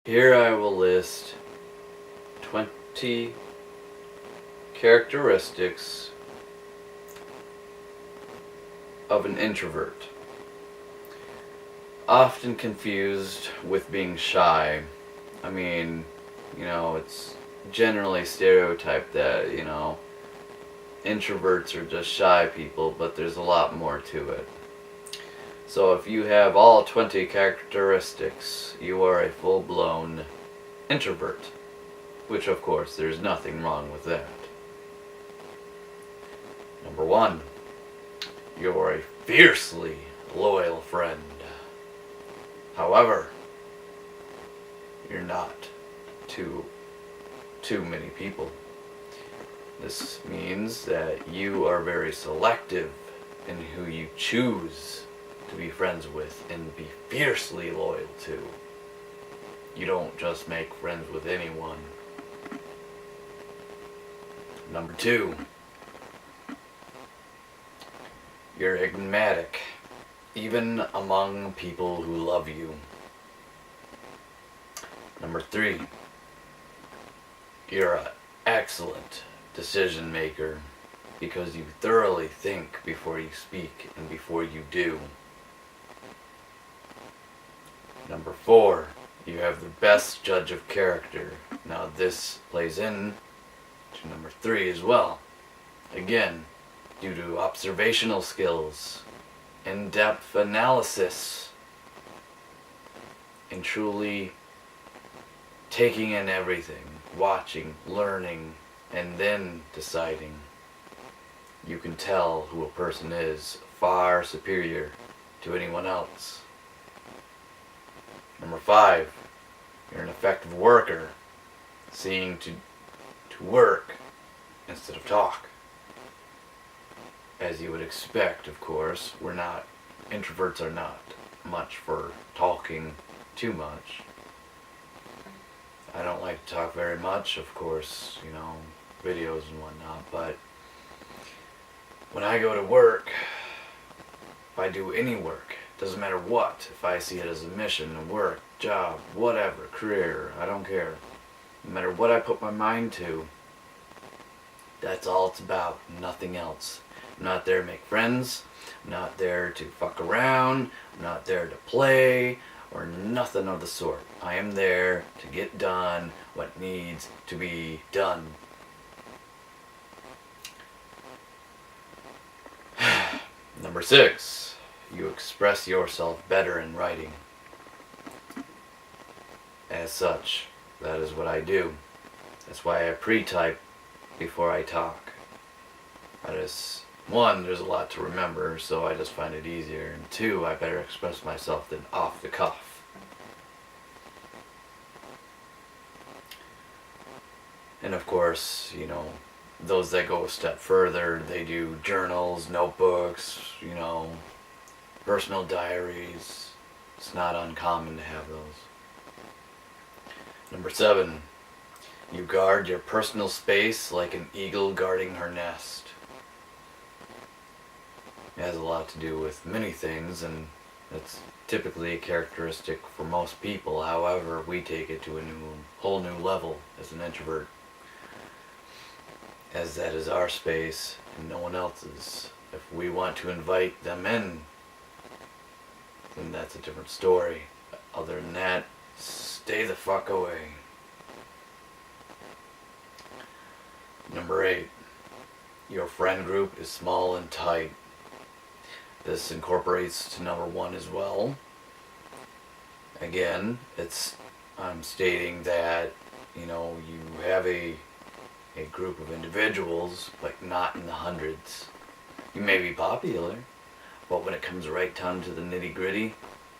Here I will list 20 characteristics of an introvert. Often confused with being shy. I mean, it's generally stereotyped that, introverts are just shy people, but there's a lot more to it. So if you have all 20 characteristics, you are a full-blown introvert. Which, of course, there's nothing wrong with that. Number 1, you're a fiercely loyal friend. However, you're not to too many people. This means that you are very selective in who you choose to be friends with and be fiercely loyal to. You don't just make friends with anyone. Number 2, you're enigmatic, even among people who love you. Number 3, you're an excellent decision maker because you thoroughly think before you speak and before you do. Number 4, you have the best judge of character. Now this plays in to number 3 as well. Again, due to observational skills, in-depth analysis, and truly taking in everything, watching, learning, and then deciding. You can tell who a person is far superior to anyone else. Number 5, you're an effective worker, seeing to work instead of talk. As you would expect, of course, introverts are not much for talking too much. I don't like to talk very much, of course, videos and whatnot, but when I go to work, if I do any work, doesn't matter what, if I see it as a mission, a work, job, whatever, career, I don't care. No matter what I put my mind to, that's all it's about, nothing else. I'm not there to make friends, I'm not there to fuck around, I'm not there to play, or nothing of the sort. I am there to get done what needs to be done. Number 6, you express yourself better in writing. As such, that is what I do. That's why I pre-type before I talk. One, there's a lot to remember, so I just find it easier. And 2, I better express myself than off the cuff. And of course, those that go a step further, they do journals, notebooks, personal diaries. It's not uncommon to have those. Number 7, you guard your personal space like an eagle guarding her nest. It has a lot to do with many things, and it's typically a characteristic for most people. However, we take it to a whole new level as an introvert, as that is our space and no one else's. If we want to invite them in, then that's a different story. Other than that, stay the fuck away. Number 8, your friend group is small and tight. This incorporates to number 1 as well. Again, I'm stating that, you have a group of individuals, but not in the hundreds. You may be popular, but when it comes right down to the nitty-gritty,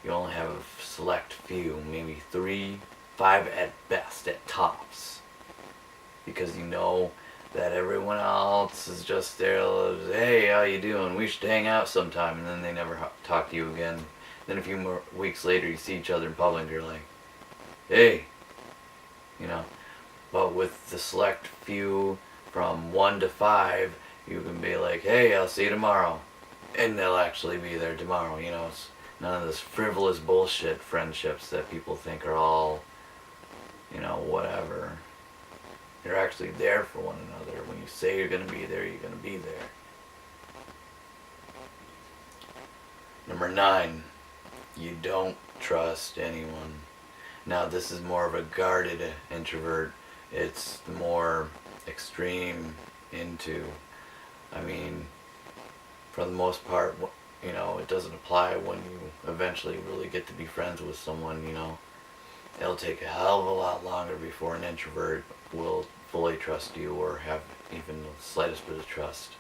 you only have a select few, maybe 3, 5 at best, at tops. Because that everyone else is just there, hey, how you doing? We should hang out sometime, and then they never talk to you again. Then a few more weeks later, you see each other in public, and you're like, hey, But with the select few from 1 to 5, you can be like, hey, I'll see you tomorrow. And they'll actually be there tomorrow, It's none of this frivolous bullshit friendships that people think are all whatever. You're actually there for one another. When you say you're going to be there, you're going to be there. Number 9, you don't trust anyone. Now this is more of a guarded introvert. It's the more extreme into, for the most part, it doesn't apply when you eventually really get to be friends with someone, It'll take a hell of a lot longer before an introvert will fully trust you or have even the slightest bit of trust.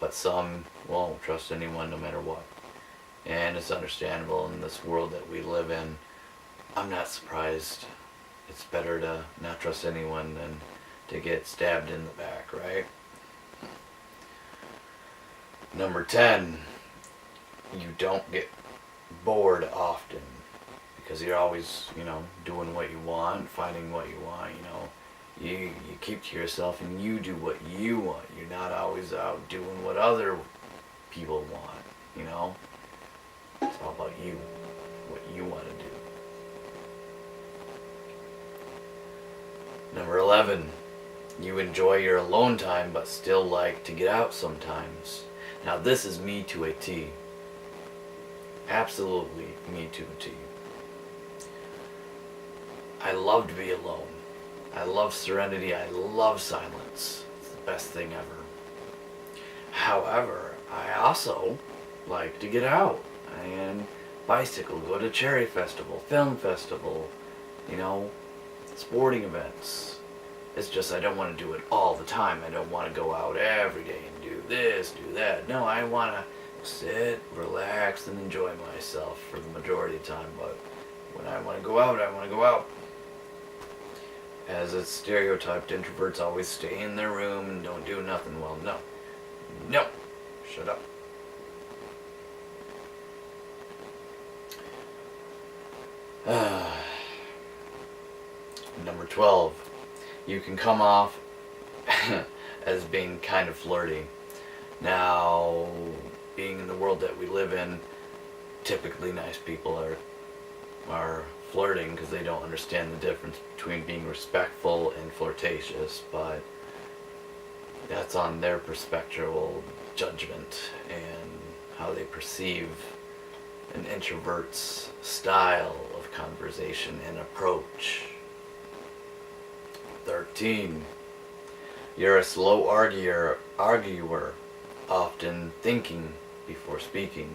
But some won't trust anyone no matter what. And it's understandable in this world that we live in. I'm not surprised. It's better to not trust anyone than to get stabbed in the back, right? Number 10, you don't get bored often. Because you're always, doing what you want, finding what you want, You keep to yourself and you do what you want. You're not always out doing what other people want, It's all about you, what you want to do. Number 11, you enjoy your alone time but still like to get out sometimes. Now this is me to a T. Absolutely me to a T. I love to be alone. I love serenity. I love silence. It's the best thing ever. However, I also like to get out and bicycle, go to cherry festival, film festival, sporting events. It's just I don't want to do it all the time. I don't want to go out every day and do this, do that. No, I want to sit, relax, and enjoy myself for the majority of the time. But when I want to go out, I want to go out. As it's stereotyped, introverts always stay in their room and don't do nothing. Well, no. No. Shut up. Number 12. You can come off as being kind of flirty. Now, being in the world that we live in, typically nice people are flirting because they don't understand the difference between being respectful and flirtatious, but that's on their perspectival judgment and how they perceive an introvert's style of conversation and approach. 13. You're a slow arguer, often thinking before speaking.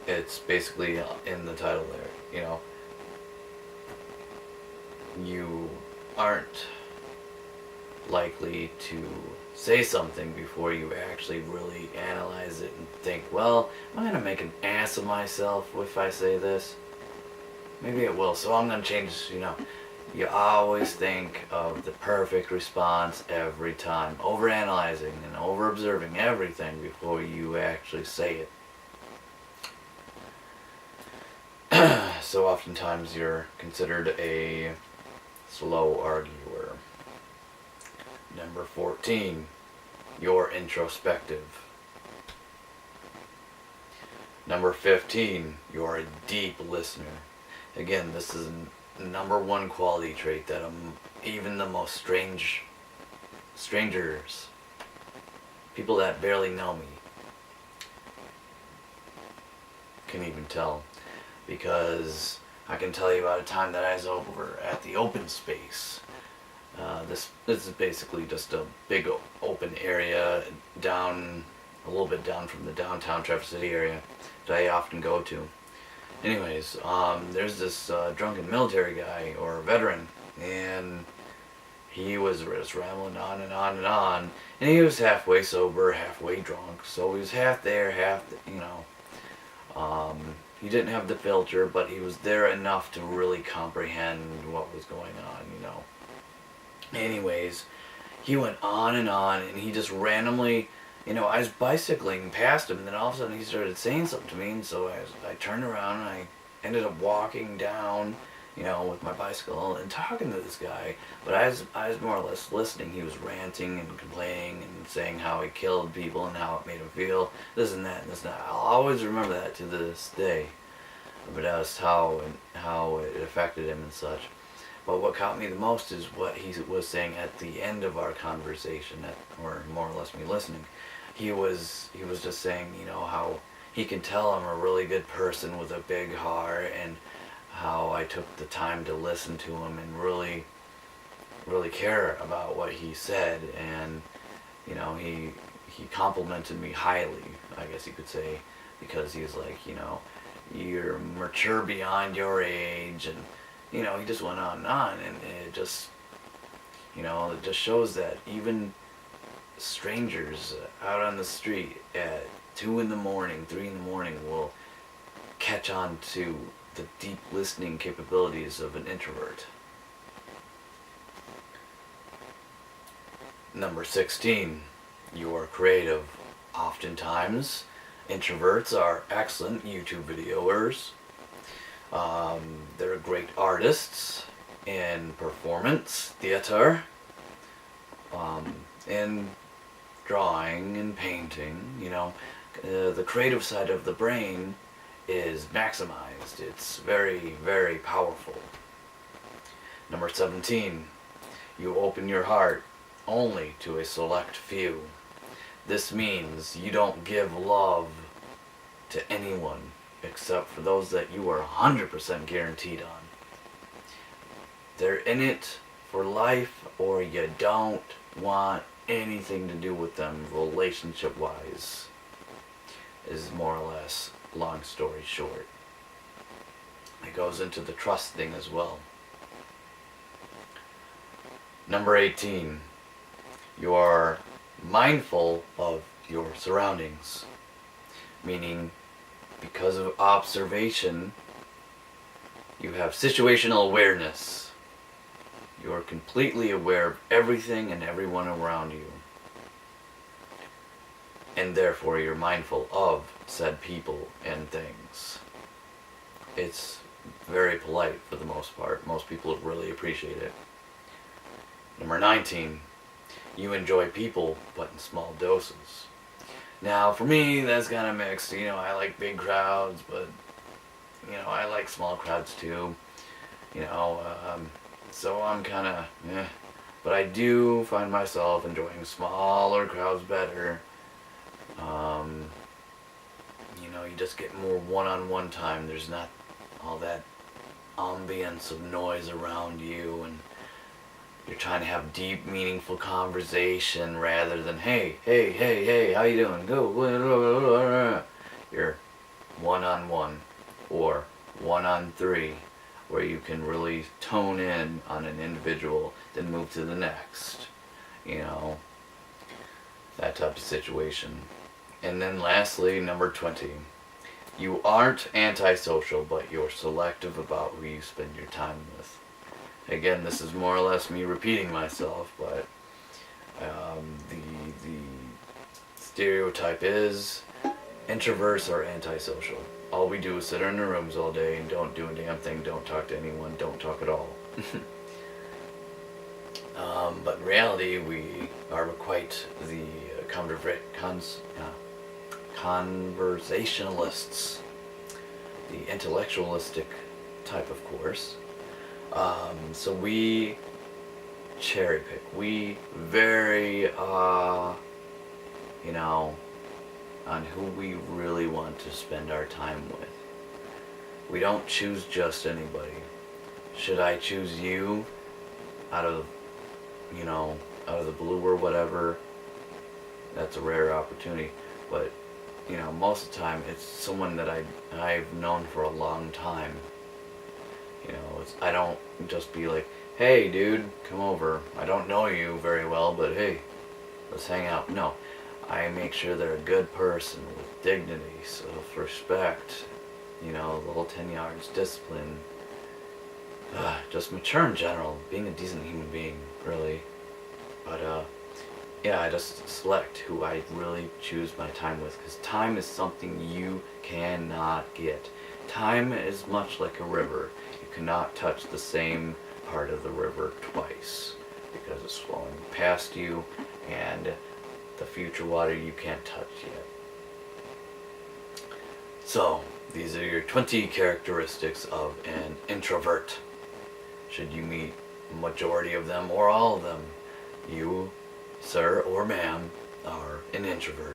It's basically in the title there, You aren't likely to say something before you actually really analyze it and think, well, am I going to make an ass of myself if I say this? Maybe it will, so I'm going to change, You always think of the perfect response every time, overanalyzing and over-observing everything before you actually say it. So oftentimes you're considered a slow arguer. Number 14, you're introspective. Number 15, you're a deep listener. Again, this is number one quality trait that even the most strangers, people that barely know me, can even tell. Because I can tell you about a time that I was over at the open space. This is basically just a big open area a little bit down from the downtown Traverse City area that I often go to. Anyways, there's this drunken military guy or veteran, and he was just rambling on and on and on, and he was halfway sober, halfway drunk, so he was half there, half, he didn't have the filter, but he was there enough to really comprehend what was going on, Anyways, he went on, and he just randomly, I was bicycling past him, and then all of a sudden he started saying something to me, and so I turned around, and I ended up walking down, with my bicycle, and talking to this guy, but I was more or less listening. He was ranting and complaining and saying how he killed people and how it made him feel, this and that and this and that. I'll always remember that to this day. but as how it affected him and such. But what caught me the most is what he was saying at the end of our conversation, or more or less me listening. He was just saying, how he can tell I'm a really good person with a big heart, and how I took the time to listen to him and really care about what he said. And he complimented me highly, I guess you could say, because he was like, you're mature beyond your age, and he just went on and on, and it just shows that even strangers out on the street at 2 in the morning, 3 in the morning will catch on to the deep listening capabilities of an introvert. Number 16, you are creative. Oftentimes, introverts are excellent YouTube videoers. They're great artists in performance, theater, in drawing and painting. The creative side of the brain is maximized. It's very, very powerful. Number 17, you open your heart only to a select few. This means you don't give love to anyone except for those that you are 100% guaranteed on. They're in it for life, or you don't want anything to do with them relationship-wise, is more or less, long story short. It goes into the trust thing as well. Number 18, you are mindful of your surroundings, meaning because of observation, you have situational awareness. You are completely aware of everything and everyone around you, and therefore you're mindful of said people and things. It's very polite for the most part. Most people really appreciate it. Number 19, you enjoy people, but in small doses. Now, for me, that's kind of mixed. I like big crowds, but, I like small crowds too. So I'm kind of, But I do find myself enjoying smaller crowds better. You just get more one-on-one time. There's not all that ambience of noise around you, and you're trying to have deep, meaningful conversation rather than, hey, how you doing? Go. You're one-on-one or one-on-three, where you can really tone in on an individual, then move to the next. That type of situation. And then lastly, number 20. You aren't antisocial, but you're selective about who you spend your time with. Again, this is more or less me repeating myself, but the stereotype is introverts are antisocial. All we do is sit in our rooms all day and don't do a damn thing, don't talk to anyone, don't talk at all. But in reality, we are quite the conversationalists, the intellectualistic type, of course. So we cherry pick. We vary, on who we really want to spend our time with. We don't choose just anybody. Should I choose you out of the blue or whatever, that's a rare opportunity. But, most of the time it's someone that I've known for a long time. I don't just be like, hey dude, come over. I don't know you very well, but hey, let's hang out. No, I make sure they're a good person with dignity, self-respect, the whole 10 yards, discipline, just mature in general, being a decent human being, really. But I just select who I really choose my time with, because time is something you cannot get. Time is much like a river. You cannot touch the same part of the river twice, because it's flowing past you, and the future water you can't touch yet. So, These are your 20 characteristics of an introvert. Should you meet a majority of them or all of them, you, sir or ma'am, are an introvert.